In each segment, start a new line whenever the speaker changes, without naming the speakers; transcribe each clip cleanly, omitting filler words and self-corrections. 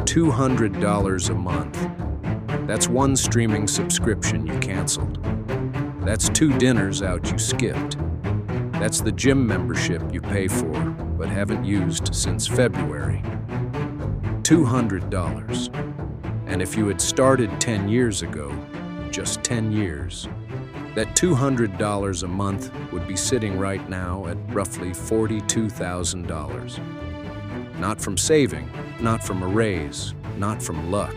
$200 a month. That's one streaming subscription you canceled. That's 2 dinners out you skipped. That's the gym membership you pay for but haven't used since February. $200. And if you had started 10 years ago, just 10 years, that $200 a month would be sitting right now at roughly $42,000. Not from saving, not from a raise, not from luck.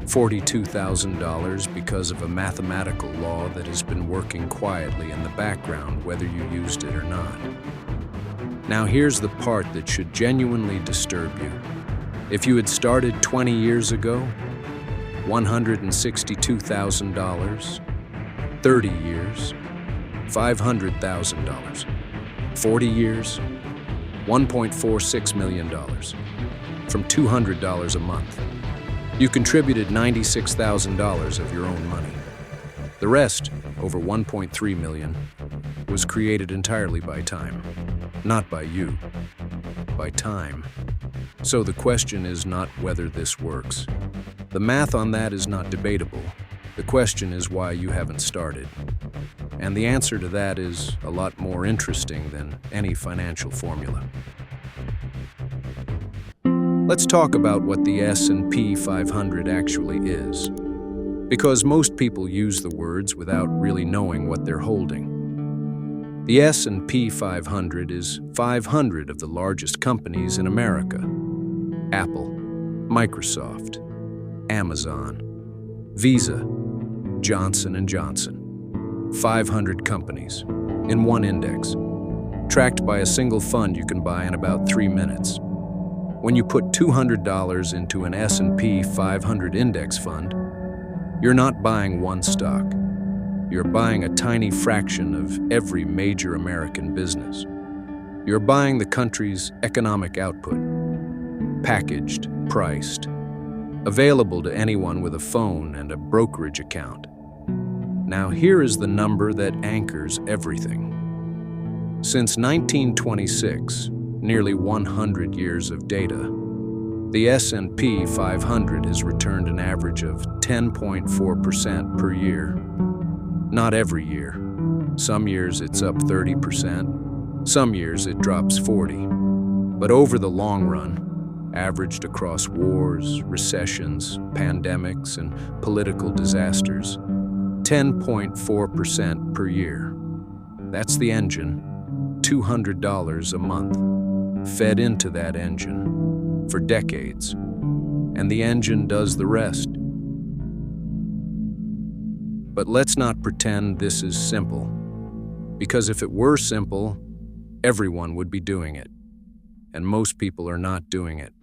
$42,000 because of a mathematical law that has been working quietly in the background whether you used it or not. Now here's the part that should genuinely disturb you. If you had started 20 years ago, $162,000, 30 years, $500,000, 40 years, $1.46 million, from $200 a month. You contributed $96,000 of your own money. The rest, over $1.3 million, was created entirely by time. Not by you, by time. So the question is not whether this works. The math on that is not debatable. The question is why you haven't started. And the answer to that is a lot more interesting than any financial formula. Let's talk about what the S&P 500 actually is, because most people use the words without really knowing what they're holding. The S&P 500 is 500 of the largest companies in America: Apple, Microsoft, Amazon, Visa, Johnson & Johnson. 500 companies in one index, tracked by a single fund you can buy in about 3 minutes. When you put $200 into an S&P 500 index fund, you're not buying one stock. You're buying a tiny fraction of every major American business. You're buying the country's economic output, packaged, priced, available to anyone with a phone and a brokerage account. Now here is the number that anchors everything. Since 1926, nearly 100 years of data, the S&P 500 has returned an average of 10.4% per year. Not every year. Some years it's up 30%, some years it drops 40%. But over the long run, averaged across wars, recessions, pandemics, and political disasters, 10.4% per year. That's the engine, $200 a month, fed into that engine for decades, and the engine does the rest. But let's not pretend this is simple, because if it were simple, everyone would be doing it, and most people are not doing it.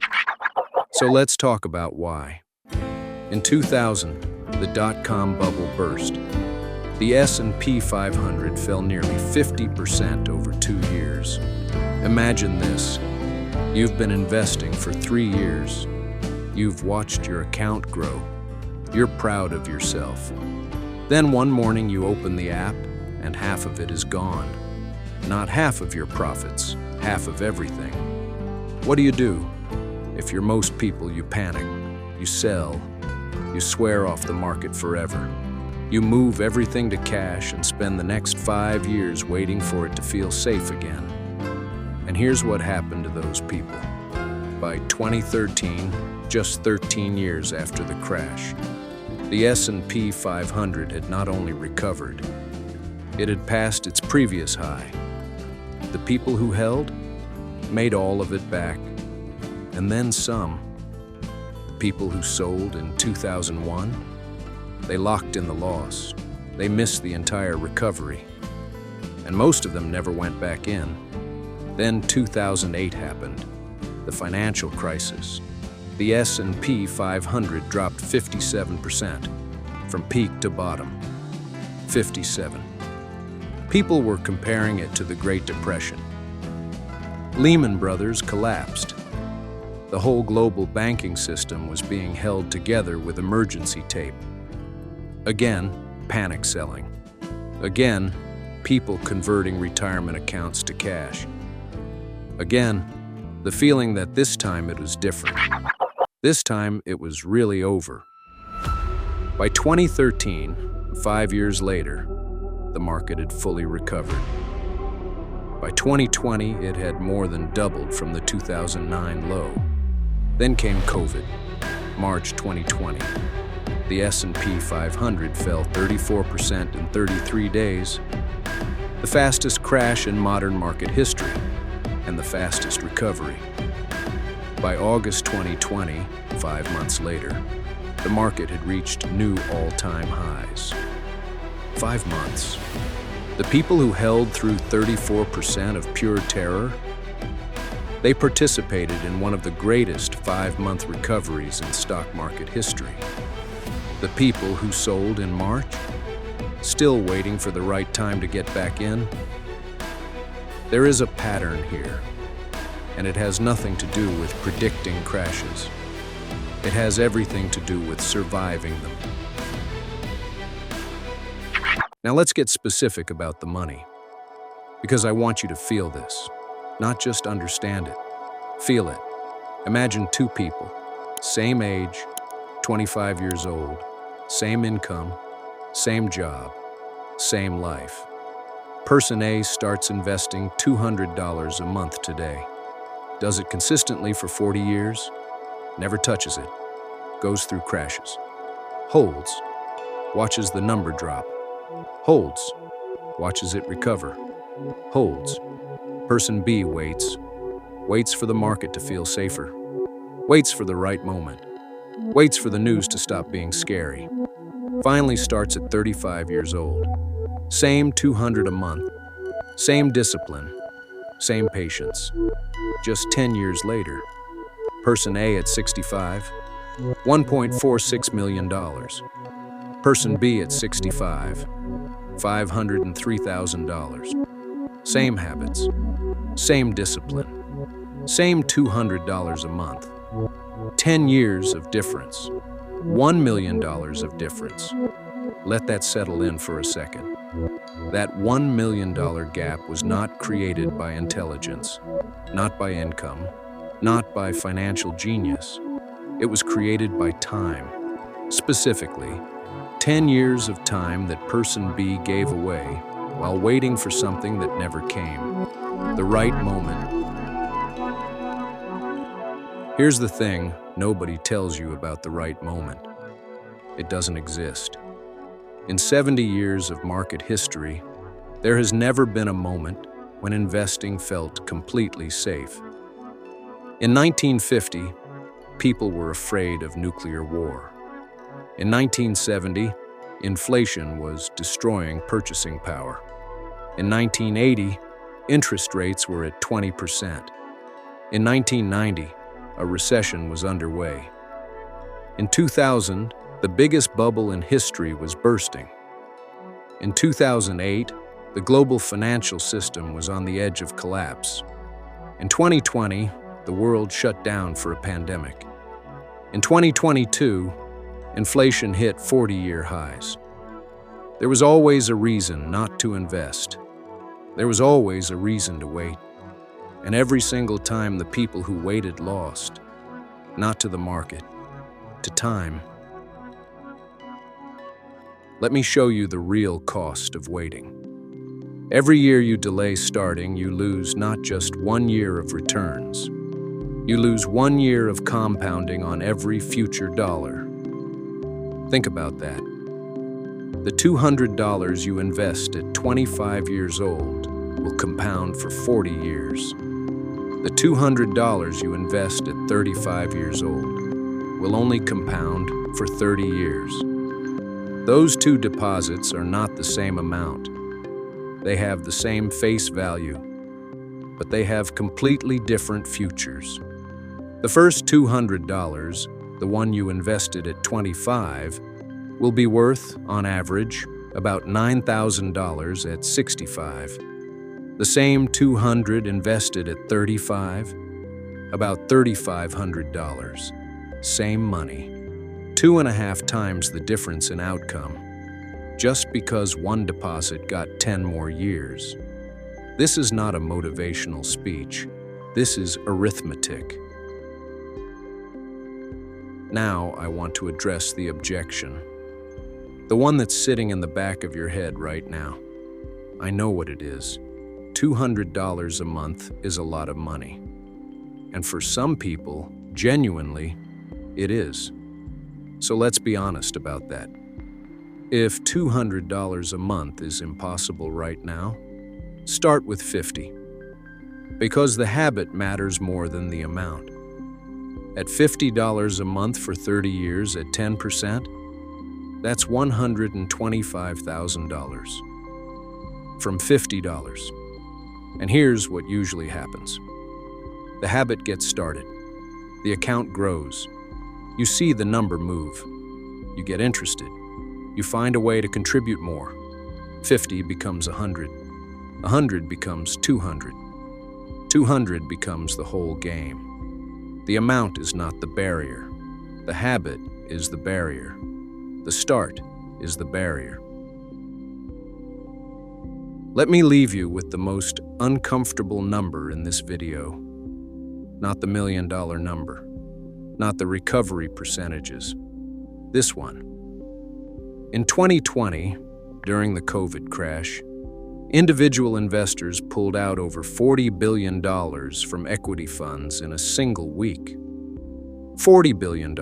So let's talk about why. In 2000, the dot-com bubble burst. The S&P 500 fell nearly 50% over 2 years. Imagine this. You've been investing for 3 years. You've watched your account grow. You're proud of yourself. Then one morning you open the app and half of it is gone. Not half of your profits, half of everything. What do? If you're most people, you panic. You sell. You swear off the market forever. You move everything to cash and spend the next 5 years waiting for it to feel safe again. And here's what happened to those people. By 2013, just 13 years after the crash, the S&P 500 had not only recovered, it had passed its previous high. The people who held made all of it back, and then some. The people who sold in 2001, they locked in the loss. They missed the entire recovery, and most of them never went back in. Then 2008 happened, the financial crisis. The S&P 500 dropped 57%, from peak to bottom. 57. People were comparing it to the Great Depression. Lehman Brothers collapsed. The whole global banking system was being held together with emergency tape. Again, panic selling. Again, people converting retirement accounts to cash. Again, the feeling that this time it was different. This time, it was really over. By 2013, 5 years later, the market had fully recovered. By 2020, it had more than doubled from the 2009 low. Then came COVID, March 2020. The S&P 500 fell 34% in 33 days, the fastest crash in modern market history, and the fastest recovery. By August 2020, 5 months later, the market had reached new all-time highs. 5 months. The people who held through 34% of pure terror, they participated in one of the greatest 5-month recoveries in stock market history. The people who sold in March, still waiting for the right time to get back in. There is a pattern here, and it has nothing to do with predicting crashes. It has everything to do with surviving them. Now let's get specific about the money, because I want you to feel this, not just understand it. Feel it. Imagine 2 people, same age, 25 years old, same income, same job, same life. Person A starts investing $200 a month today. Does it consistently for 40 years, never touches it, goes through crashes. Holds, watches the number drop. Holds, watches it recover. Holds. Person B waits for the market to feel safer. Waits for the right moment. Waits for the news to stop being scary. Finally starts at 35 years old. Same $200 a month. Same discipline. Same patience. Just 10 years later, person A at 65, $1.46 million. Person B at 65, $503,000. Same habits, same discipline, same $200 a month. 10 years of difference, $1 million of difference. Let that settle in for a second. That $1 million gap was not created by intelligence, not by income, not by financial genius. It was created by time. Specifically, 10 years of time that person B gave away while waiting for something that never came. The right moment. Here's the thing nobody tells you about the right moment. It doesn't exist. In 70 years of market history, there has never been a moment when investing felt completely safe. In 1950, people were afraid of nuclear war. In 1970, inflation was destroying purchasing power. In 1980, interest rates were at 20%. In 1990, a recession was underway. In 2000, the biggest bubble in history was bursting. In 2008, the global financial system was on the edge of collapse. In 2020, the world shut down for a pandemic. In 2022, inflation hit 40-year highs. There was always a reason not to invest. There was always a reason to wait. And every single time the people who waited lost, not to the market, to time. Let me show you the real cost of waiting. Every year you delay starting, you lose not just 1 year of returns. You lose 1 year of compounding on every future dollar. Think about that. The $200 you invest at 25 years old will compound for 40 years. The $200 you invest at 35 years old will only compound for 30 years. Those 2 deposits are not the same amount. They have the same face value, but they have completely different futures. The first $200, the one you invested at 25, will be worth, on average, about $9,000 at 65. The same $200 invested at 35, about $3,500. Same money. 2.5 times the difference in outcome, just because one deposit got 10 more years. This is not a motivational speech. This is arithmetic. Now I want to address the objection. The one that's sitting in the back of your head right now. I know what it is. $200 a month is a lot of money. And for some people, genuinely, it is. So let's be honest about that. If $200 a month is impossible right now, start with 50. Because the habit matters more than the amount. At $50 a month for 30 years at 10%, that's $125,000 from $50. And here's what usually happens. The habit gets started. The account grows. You see the number move. You get interested. You find a way to contribute more. 50 becomes 100. 100 becomes 200. 200 becomes the whole game. The amount is not the barrier. The habit is the barrier. The start is the barrier. Let me leave you with the most uncomfortable number in this video. Not the $1 million number. Not the recovery percentages. This one. In 2020, during the COVID crash, individual investors pulled out over $40 billion from equity funds in a single week. $40 billion,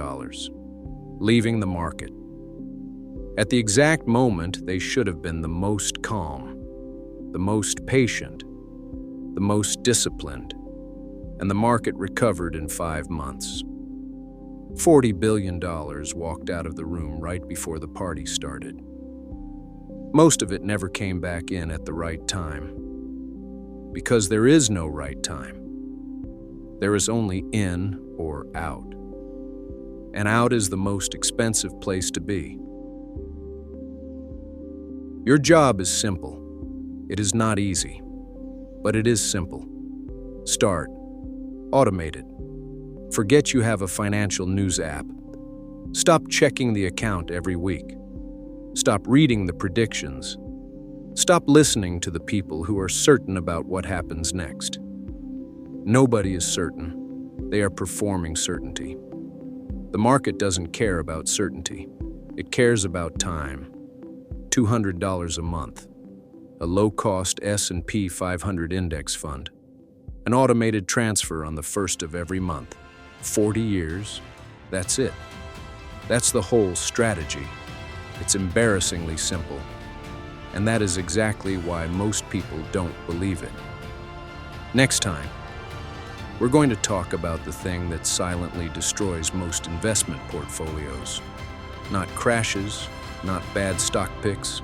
leaving the market. At the exact moment they should have been the most calm, the most patient, the most disciplined, and the market recovered in 5 months. $40 billion walked out of the room right before the party started. Most of it never came back in at the right time. Because there is no right time. There is only in or out. And out is the most expensive place to be. Your job is simple. It is not easy, but it is simple. Start. Automate it. Forget you have a financial news app. Stop checking the account every week. Stop reading the predictions. Stop listening to the people who are certain about what happens next. Nobody is certain. They are performing certainty. The market doesn't care about certainty. It cares about time. $200 a month. A low-cost S&P 500 index fund. An automated transfer on the first of every month. 40 years. That's it. That's the whole strategy. It's embarrassingly simple. And that is exactly why most people don't believe it. Next time, we're going to talk about the thing that silently destroys most investment portfolios. Not crashes, not bad stock picks,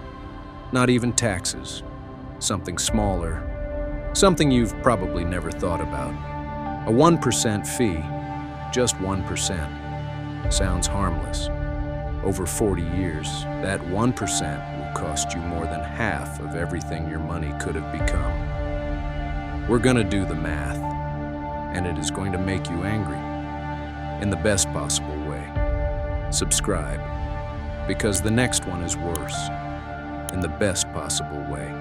not even taxes. Something smaller, something you've probably never thought about. A 1% fee, just 1%. Sounds harmless. Over 40 years, that 1% will cost you more than half of everything your money could have become. We're gonna do the math, and it is going to make you angry, in the best possible way. Subscribe, because the next one is worse, in the best possible way.